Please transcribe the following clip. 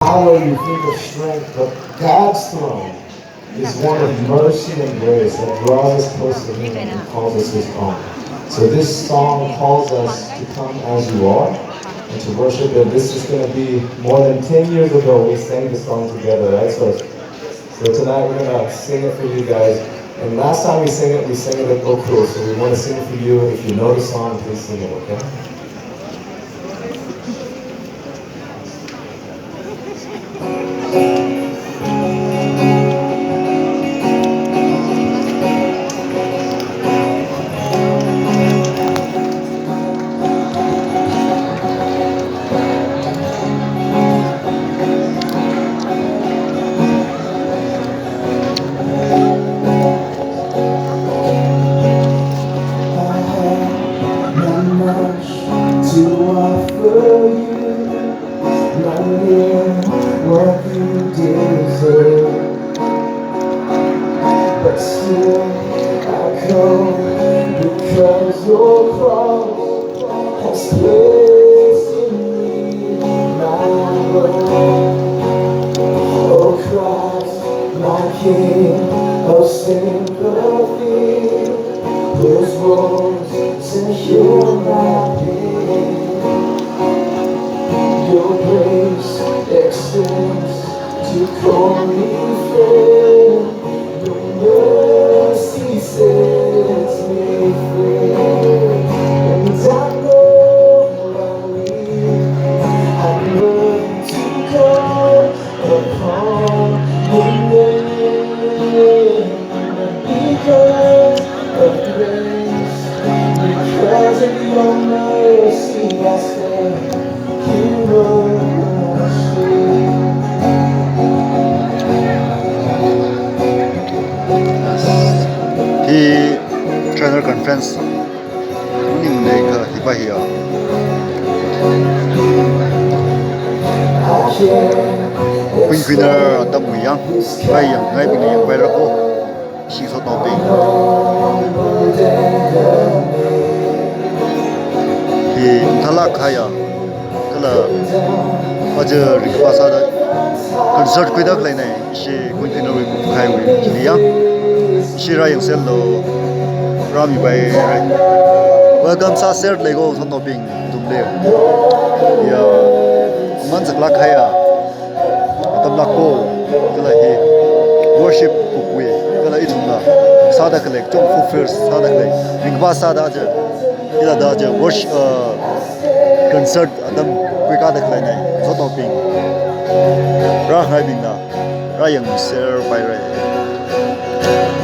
Power, you think of strength, but God's throne is one of mercy and grace that draws us close to Him and calls us His own. So this song calls us to come as you are and to worship Him. This is going to be more than 10 years ago we sang the song together, right? So tonight we're going to sing it for you guys. And last time we sang it at Tangkhul. So we want to sing it for you. If you know the song, please sing it, okay? To offer you, not near what you deserve, but still I come because your cross has placed in me my love. Oh Christ, my King of sympathy, whose wounds to heal my pain. Your grace extends to call me friend. Your mercy sets me free. And I know I'm weak. I'm willing to call upon your name. Because of grace, because of your mercy, I stand. ที่ General Conference นี่มันเลยค่ะที่ไปเหี่ยว Quinquennial ตั้งมือยังไปยังไงเป็นยังไปแล้วก็ชีสต่อไปที่ทลากใครอ่ะก็เลยอาจจะริกภาษาได้คอนเสิร์ตคุยได้เลยเนี่ยชี Quinquennial ใครวิ่งที่ยังชีไรยังเซลล์รามีไปไรว่ากันซาเซอร์เลยก็ทนต่อไปตุ่มเดียวอย่ามันจะลักใครอ่ะตำลักโก้ก็เลย worship กุกเวก็เลยทุ่มละซาดักเล็กจง fulfill ซาดักเล็กริกภาษาได้จะที่เราได้จะ worship concert ดำคุยกันได้เลยเนี่ยทนต่อไปร่างไงบินนะร่างยังเซอร์ไปเลย